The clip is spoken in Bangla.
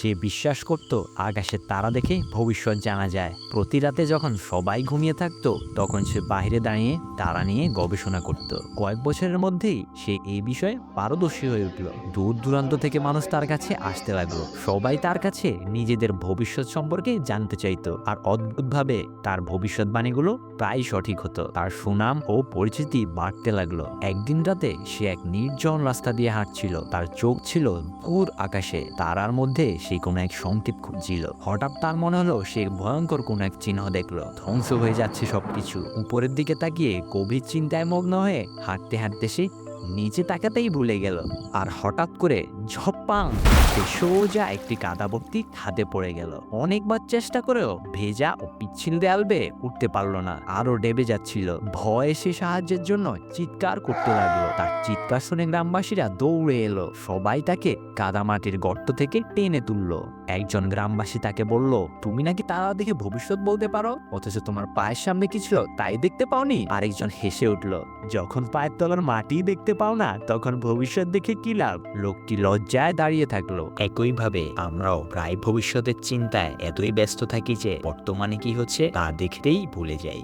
সে বিশ্বাস করত আকাশের তারা দেখে ভবিষ্যৎ জানা যায়। প্রতি রাতে যখন সবাই ঘুমিয়ে থাকতো তখন সে বাইরে দাঁড়িয়ে তারা নিয়ে গবেষণা করত। কয়েক বছরের মধ্যেই সে এই বিষয়ে পারদর্শী হয়ে উঠল। দূর দূরান্ত থেকে মানুষ তার কাছে আসতে লাগলো। সবাই তার কাছে নিজেদের ভবিষ্যৎ সম্পর্কে জানতে চাইতো, আর অদ্ভুতভাবে তার ভবিষ্যৎবাণীগুলো প্রায় সঠিক হতো। তার সুনাম ও পরিচিতি বাড়তে লাগলো। একদিন রাতে সে এক নির্জন রাস্তা দিয়ে হাঁটছিল। তার চোখ ছিল দূর আকাশে, তারার মধ্যে সে কোনো এক সংকেত খুঁজছিল। হঠাৎ তার মনে হলো সে ভয়ঙ্কর কোনো এক চিহ্ন দেখলো। ধ্বংস হয়ে যাচ্ছে সবকিছু। উপরের দিকে তাকিয়ে গভীর চিন্তায় মগ্ন হয়ে হাঁটতে হাঁটতে সে নিচে তাকাতেই ভুলে গেল। আর হঠাৎ করে ঝপাং, সে সোজা একটি কাদা ভর্তি খাদে পড়ে গেল। অনেকবার চেষ্টা করেও ভেজা ও পিচ্ছিল দেয়াল বেয়ে উঠতে পারলো না, আরো ডেবে যাচ্ছিল। ভয়ে সে সাহায্যের জন্য চিৎকার করতে লাগলো। তার চিৎকার শুনে গ্রামবাসীরা দৌড়ে এলো। সবাই তাকে কাদামাটির গর্ত থেকে টেনে তুললো। একজন গ্রামবাসী তাকে বলল, তুমি নাকি তারা দেখে ভবিষ্যৎ বলতে পারো, অথচ তোমার পায়ের সামনে কি ছিল তাই দেখতে পাওনি? আরেকজন হেসে উঠল, যখন পায়ের তলার মাটি দেখতে পাও না তখন ভবিষ্যৎ দেখে কি লাভ? লোকটি লজ্জায় দাঁড়িয়ে থাকলো। একইভাবে আমরাও প্রায় ভবিষ্যতের চিন্তায় এতই ব্যস্ত থাকি যে বর্তমানে কি হচ্ছে তা দেখতেই ভুলে যাই।